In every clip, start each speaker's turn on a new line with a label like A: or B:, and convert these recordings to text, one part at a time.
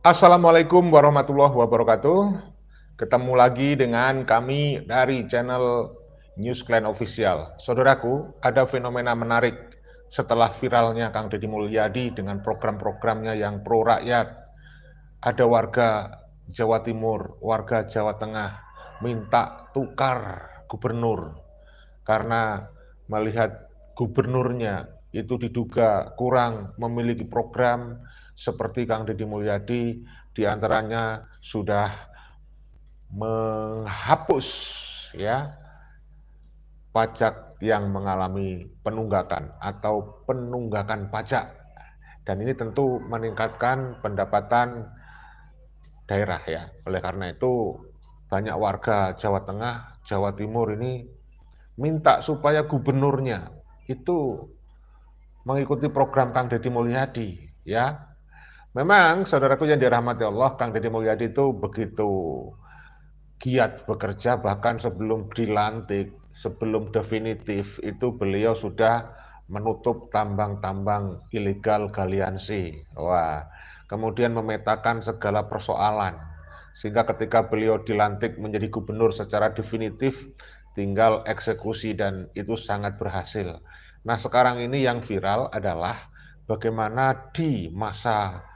A: Assalamualaikum warahmatullahi wabarakatuh. Ketemu lagi dengan kami dari channel News Clan Official. Saudaraku, ada fenomena menarik setelah viralnya Kang Deddy Mulyadi dengan program-programnya yang pro rakyat. Ada warga Jawa Timur, warga Jawa Tengah minta tukar gubernur karena melihat gubernurnya itu diduga kurang memiliki program seperti Kang Deddy Mulyadi, diantaranya sudah menghapus ya pajak yang mengalami penunggakan atau penunggakan pajak, dan ini tentu meningkatkan pendapatan daerah ya. Oleh karena itu banyak warga Jawa Tengah, Jawa Timur ini minta supaya gubernurnya itu mengikuti program Kang Deddy Mulyadi ya. Memang saudaraku yang dirahmati Allah, Kang Deddy Mulyadi itu begitu giat bekerja, bahkan sebelum dilantik, sebelum definitif itu beliau sudah menutup tambang-tambang ilegal galiansi. Wah, kemudian memetakan segala persoalan. Sehingga ketika beliau dilantik menjadi gubernur secara definitif, tinggal eksekusi dan itu sangat berhasil. Nah, sekarang ini yang viral adalah bagaimana di masa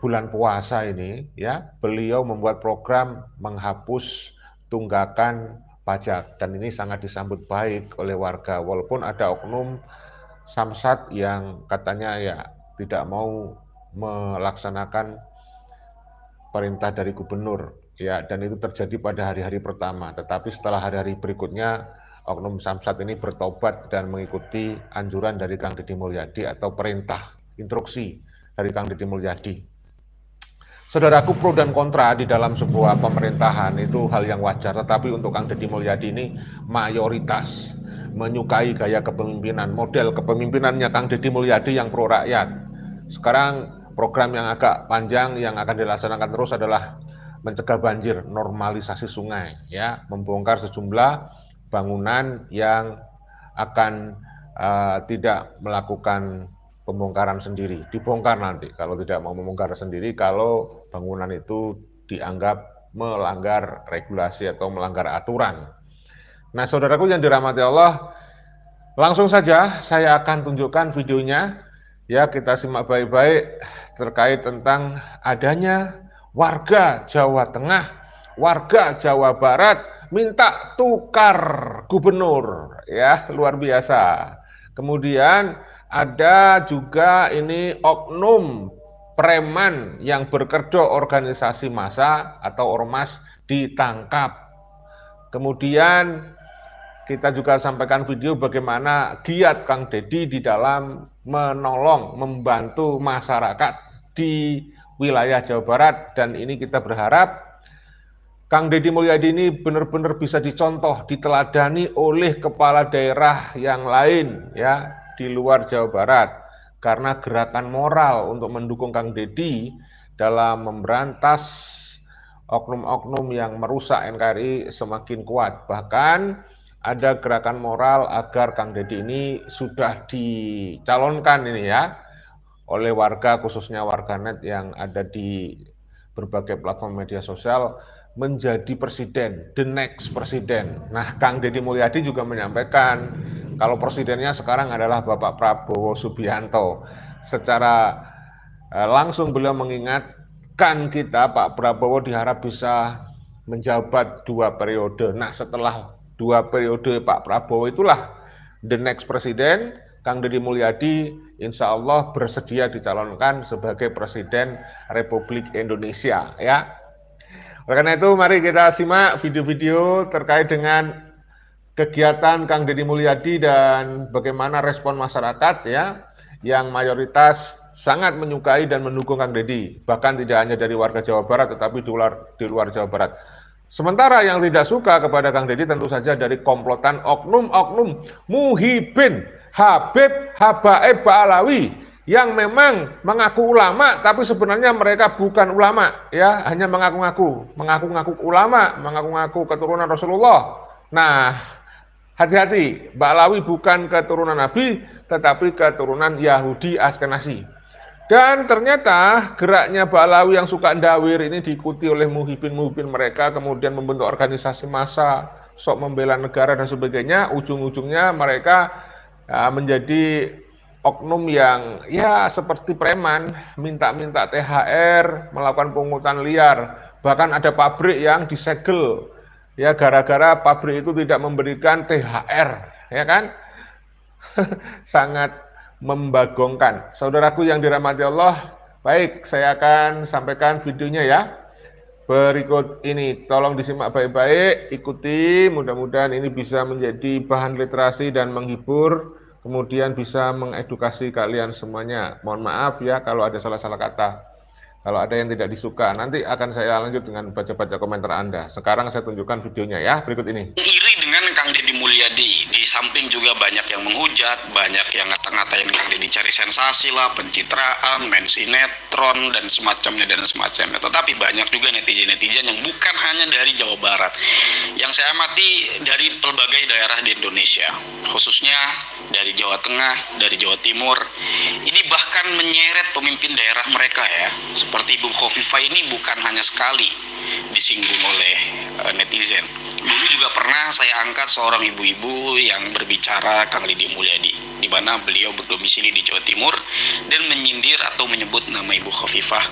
A: bulan puasa ini ya, beliau membuat program menghapus tunggakan pajak, dan ini sangat disambut baik oleh warga, walaupun ada oknum samsat yang katanya ya tidak mau melaksanakan perintah dari gubernur ya, dan itu terjadi pada hari-hari pertama, tetapi setelah hari-hari berikutnya oknum samsat ini bertobat dan mengikuti anjuran dari Kang Deddy Mulyadi atau perintah instruksi dari Kang Deddy Mulyadi. Saudaraku, pro dan kontra di dalam sebuah pemerintahan itu hal yang wajar, tetapi untuk Kang Deddy Mulyadi ini mayoritas menyukai gaya kepemimpinan, model kepemimpinannya Kang Deddy Mulyadi yang pro rakyat. Sekarang program yang agak panjang yang akan dilaksanakan terus adalah mencegah banjir, normalisasi sungai, ya, membongkar sejumlah bangunan yang akan tidak melakukan pembongkaran sendiri, dibongkar nanti kalau tidak mau membongkar sendiri, kalau bangunan itu dianggap melanggar regulasi atau melanggar aturan. Nah, saudaraku yang dirahmati Allah, langsung saja saya akan tunjukkan videonya. Ya, kita simak baik-baik terkait tentang adanya warga Jawa Tengah, warga Jawa Barat minta tukar gubernur, ya, luar biasa. Kemudian ada juga ini oknum preman yang berkedok organisasi massa atau ormas ditangkap. Kemudian kita juga sampaikan video bagaimana giat Kang Deddy di dalam menolong, membantu masyarakat di wilayah Jawa Barat, dan ini kita berharap Kang Deddy Mulyadi ini benar-benar bisa dicontoh, diteladani oleh kepala daerah yang lain ya di luar Jawa Barat, karena gerakan moral untuk mendukung Kang Deddy dalam memberantas oknum-oknum yang merusak NKRI semakin kuat. Bahkan ada gerakan moral agar Kang Deddy ini sudah dicalonkan ini ya oleh warga, khususnya warganet yang ada di berbagai platform media sosial, menjadi presiden, the next presiden. Nah, Kang Deddy Mulyadi juga menyampaikan kalau presidennya sekarang adalah Bapak Prabowo Subianto. Secara langsung beliau mengingatkan kita, Pak Prabowo diharap bisa menjabat 2 periode. Nah, setelah 2 periode Pak Prabowo itulah the next presiden, Kang Deddy Mulyadi insya Allah bersedia dicalonkan sebagai Presiden Republik Indonesia ya. Oleh karena itu mari kita simak video-video terkait dengan kegiatan Kang Deddy Mulyadi dan bagaimana respon masyarakat ya, yang mayoritas sangat menyukai dan mendukung Kang Deddy, bahkan tidak hanya dari warga Jawa Barat tetapi di luar Jawa Barat. Sementara yang tidak suka kepada Kang Deddy tentu saja dari komplotan oknum-oknum Muhibin, Habib, Habaib, Ba'alawi yang memang mengaku ulama tapi sebenarnya mereka bukan ulama ya, hanya mengaku-ngaku ulama, mengaku-ngaku keturunan Rasulullah. Nah, hati-hati, Ba'alawi bukan keturunan Nabi tetapi keturunan Yahudi Askenazi. Dan ternyata geraknya Ba'alawi yang suka ndawir ini diikuti oleh muhibin-muhibin mereka, kemudian membentuk organisasi massa, sok membela negara dan sebagainya. Ujung-ujungnya mereka menjadi oknum yang ya seperti preman, minta-minta THR, melakukan pungutan liar. Bahkan ada pabrik yang disegel ya gara-gara pabrik itu tidak memberikan THR, ya kan? Sangat membagongkan. Saudaraku yang dirahmati Allah, baik, saya akan sampaikan videonya ya. Berikut ini, tolong disimak baik-baik, ikuti, mudah-mudahan ini bisa menjadi bahan literasi dan menghibur, kemudian bisa mengedukasi kalian semuanya. Mohon maaf ya kalau ada salah-salah kata. Kalau ada yang tidak disuka, nanti akan saya lanjut dengan baca-baca komentar Anda. Sekarang saya tunjukkan videonya ya, berikut ini.
B: Iri dengan Kang Deddy Mulyadi, di samping juga banyak yang menghujat, banyak yang ngata-ngatain Kang Deddy cari sensasi lah, pencitraan, main sinetron, dan semacamnya. Tetapi banyak juga netizen-netizen yang bukan hanya dari Jawa Barat, yang saya amati dari berbagai daerah di Indonesia, khususnya dari Jawa Tengah, dari Jawa Timur. Ini bahkan menyeret pemimpin daerah mereka ya, seperti Ibu Khofifah ini bukan hanya sekali disinggung oleh netizen. Dulu juga pernah saya angkat seorang ibu-ibu yang berbicara Kang Deddy Mulyadi, di mana beliau berdomisili di Jawa Timur dan menyindir atau menyebut nama Ibu Khofifah.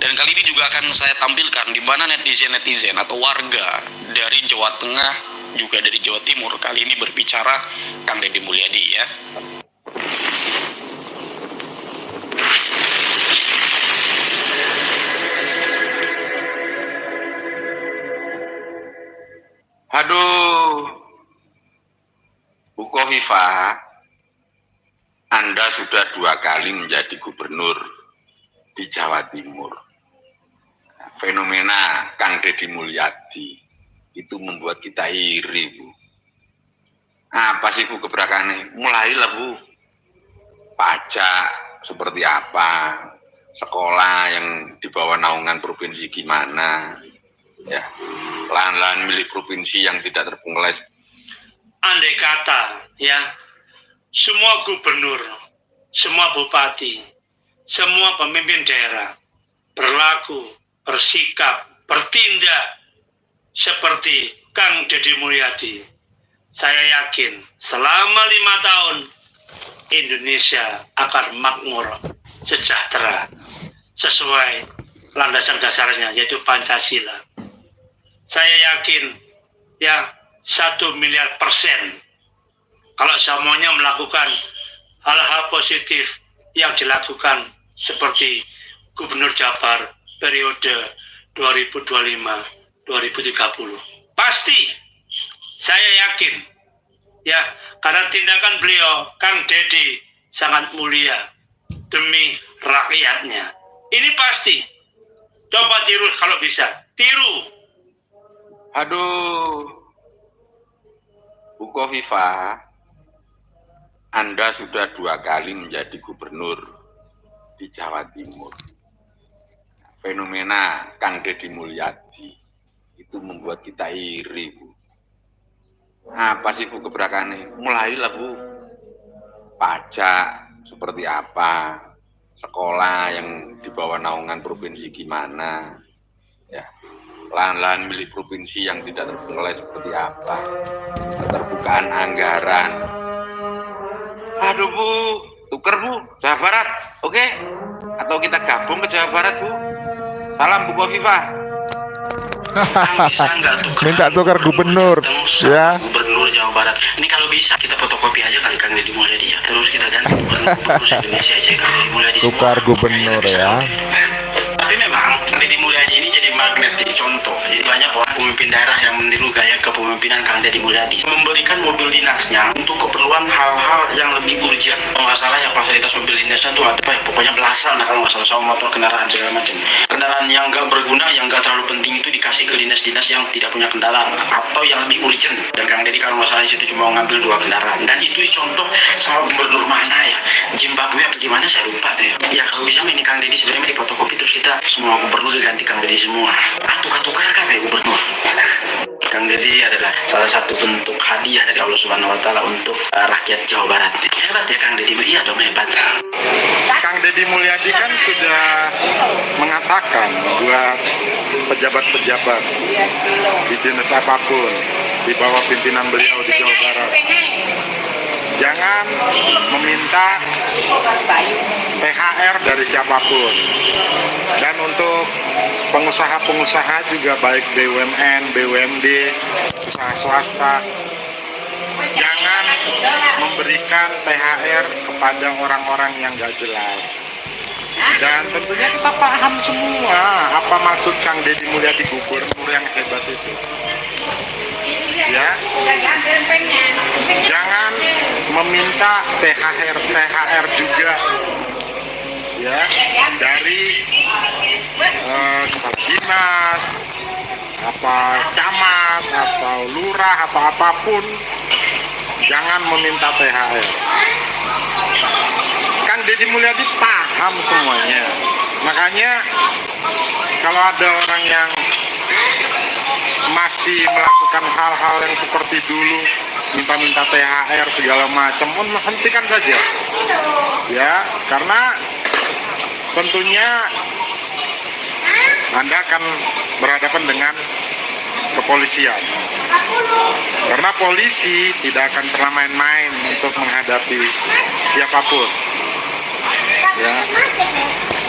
B: Dan kali ini juga akan saya tampilkan di mana netizen-netizen atau warga dari Jawa Tengah juga dari Jawa Timur kali ini berbicara Kang Deddy Mulyadi ya. Aduh, Bu Khofifah, Anda sudah 2 kali menjadi gubernur di Jawa Timur. Fenomena Kang Deddy Mulyadi itu membuat kita iri, Bu. Apa sih Bu gebrakannya? Mulailah Bu, pajak seperti apa, sekolah yang di bawah naungan provinsi gimana, ya, lahan-lahan milik provinsi yang tidak terpungut. Andai kata ya, semua gubernur, semua bupati, semua pemimpin daerah berlaku, bersikap, bertindak seperti Kang Deddy Mulyadi, saya yakin selama 5 tahun Indonesia akan makmur, sejahtera, sesuai landasan dasarnya yaitu Pancasila. Saya yakin ya 1 miliar % kalau semuanya melakukan hal-hal positif yang dilakukan seperti Gubernur Jabar periode 2025-2030. Pasti saya yakin ya, karena tindakan beliau Kang Deddy sangat mulia demi rakyatnya. Ini pasti. Coba tiru kalau bisa. Tiru. Aduh, Bu Khofifah, Anda sudah 2 kali menjadi gubernur di Jawa Timur. Fenomena Kang Deddy Mulyadi itu membuat kita iri, Bu. Apa sih Bu gebrakannya? Mulailah Bu, pajak seperti apa, sekolah yang di bawah naungan provinsi gimana, ya, lahan-lahan milik provinsi yang tidak terpungut seperti apa, keterbukaan anggaran. Aduh Bu, tuker Bu, Jawa Barat, oke? Atau kita gabung ke Jawa Barat Bu. Salam Bu Khofifah.
A: Minta tukar gubernur ya.
B: Gubernur Jawa Barat. Ini kalau bisa kita fotokopi aja kali Kang Deddy Mulyadi ya. Terus kita ganti gubernur Indonesia aja Kang Deddy Mulyadi.
A: Tukar gubernur ya.
B: Tapi memang Kang Deddy Mulyadi ini jadi magnet, jadi contoh. Jadi banyak orang pemimpin daerah yang meniru gaya kepemimpinan Kang Deddy Mulyadi, memberikan mobil dinasnya untuk keperluan hal-hal yang lebih urgent. Kalau nggak salah ya fasilitas mobil dinasnya tuh ada ya, pokoknya belasan lah kalau nggak salah, sama motor, kendaraan segala macam. Kendaraan yang nggak berguna, yang nggak terlalu penting itu dikasih ke dinas-dinas yang tidak punya kendaraan atau yang lebih urgent. Dan Kang Deddy kalau nggak salah itu cuma ngambil 2 kendaraan. Dan itu dicontoh sama gubernur mana ya, Zimbabwe atau gimana saya lupa deh. Ya kalau bisa ini Kang Deddy sebenarnya di fotokopi terus kita semua gubernur diganti Kang Deddy semua. Tukar-tukar kan ya gubernur. Kang Deddy adalah salah satu bentuk hadiah dari Allah Subhanahu Wa Taala untuk rakyat Jawa Barat. Hebat ya Kang Deddy, iya dong hebat.
C: Kang Deddy Mulyadi kan sudah mengatakan buat pejabat-pejabat di dinas apapun di bawah pimpinan beliau di Jawa Barat, jangan meminta THR dari siapapun. Dan untuk pengusaha-pengusaha juga baik BUMN, BUMD, usaha swasta, jangan memberikan THR kepada orang-orang yang gak jelas. Dan tentunya kita paham semua apa maksud Kang Deddy Mulyadi, gubernur yang hebat itu. Ya, jangan meminta THR juga, ya, dari kepala dinas, apa camat atau lurah atau apapun, jangan meminta THR. Kang Deddy Mulyadi paham semuanya. Makanya kalau ada orang yang masih melakukan hal-hal yang seperti dulu, minta-minta THR segala macam, hentikan saja. Ya, karena tentunya Anda akan berhadapan dengan kepolisian. Karena polisi tidak akan pernah main-main untuk menghadapi siapapun. Ya,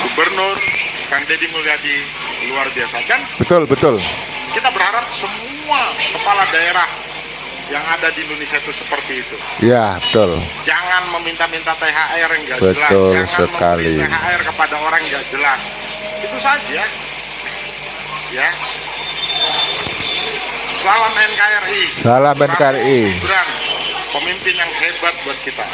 C: Gubernur Kang Deddy Mulyadi luar biasa. Dan
A: Betul.
C: kita berharap semua kepala daerah yang ada di Indonesia itu seperti itu.
A: Ya, betul.
C: Jangan meminta-minta THR yang nggak jelas.
A: Betul
C: Jangan
A: sekali.
C: memberi THR kepada orang yang nggak jelas. Itu saja. Ya. Salam NKRI.
A: Salam NKRI.
C: Gibran, pemimpin yang hebat buat kita.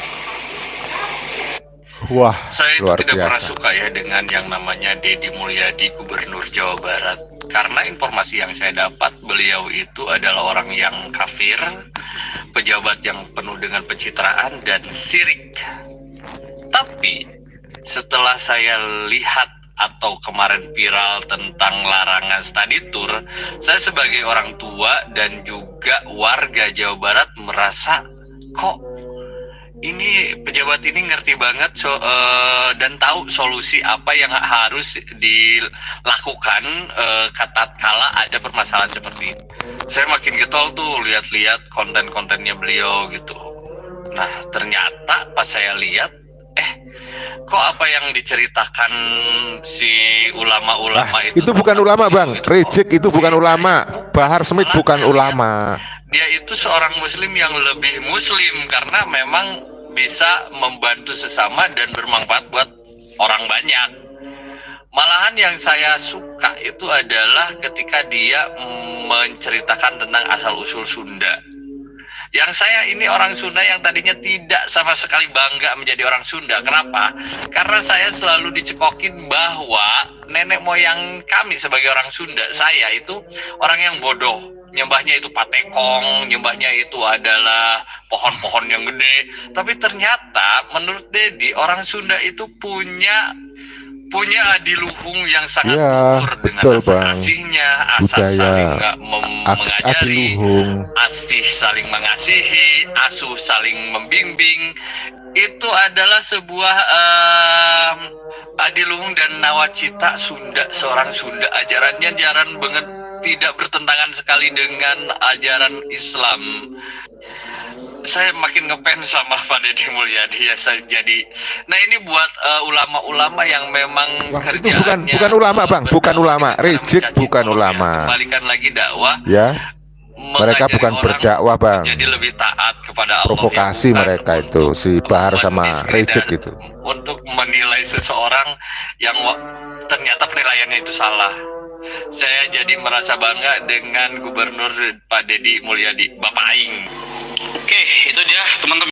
A: Wah,
B: Saya itu
A: luar
B: tidak pernah
A: biasa.
B: suka ya dengan yang namanya Deddy Mulyadi, Gubernur Jawa Barat. Karena informasi yang saya dapat, beliau itu adalah orang yang kafir, pejabat yang penuh dengan pencitraan dan syirik. Tapi setelah saya lihat atau kemarin viral tentang larangan study tour, saya sebagai orang tua dan juga warga Jawa Barat merasa kok ini pejabat ini ngerti banget dan tahu solusi apa yang harus dilakukan tatkala ada permasalahan seperti ini. Saya makin getol tuh lihat-lihat konten-kontennya beliau gitu. Nah, ternyata pas saya lihat, kok apa yang diceritakan si ulama-ulama
A: Itu bukan ulama, Bang.
B: gitu.
A: Rizik itu bukan ulama. Bahar Smith bukan ulama.
B: Dia itu seorang muslim yang lebih muslim karena memang bisa membantu sesama dan bermanfaat buat orang banyak. Malahan yang saya suka itu adalah ketika dia menceritakan tentang asal-usul Sunda. Yang saya ini orang Sunda yang tadinya tidak sama sekali bangga menjadi orang Sunda. Kenapa? Karena saya selalu dicekokin bahwa nenek moyang kami sebagai orang Sunda, saya itu orang yang bodoh. Nyembahnya itu patekong, nyembahnya itu adalah pohon-pohon yang gede. Tapi ternyata menurut Deddy, orang Sunda itu punya adiluhung yang sangat
A: Ya,
B: luhur dengan
A: betul,
B: asa
A: Bang.
B: kasihnya, asa
A: Budaya
B: saling mengajari,
A: adiluhung.
B: asih saling mengasihi, asuh saling membimbing. Itu adalah sebuah adiluhung dan nawacita Sunda, seorang Sunda. Ajarannya jarang banget, tidak bertentangan sekali dengan ajaran Islam. Saya makin ngefans sama Pak Deddy Mulyadi ya, saya jadi. Nah, ini buat ulama-ulama yang memang
A: Wah, itu
B: kerjaannya
A: bukan ulama, Bang. Bukan ulama.
B: berdakwah dengan
A: Rizik
B: mencaci
A: bukan
B: Allah,
A: ulama.
B: ya. Kembalikan lagi dakwah.
A: Ya, mereka
B: mengajari
A: bukan
B: orang
A: berdakwah, Bang.
B: Jadi lebih taat kepada Allah.
A: Provokasi
B: ya, bukan
A: mereka
B: untuk
A: itu, si Bahar sama
B: mendiskredit-
A: Rizik itu.
B: Untuk menilai seseorang yang ternyata penilaiannya itu salah. Saya jadi merasa bangga dengan Gubernur Pak Deddy Mulyadi, Bapak Aing. Oke, itu dia teman-teman.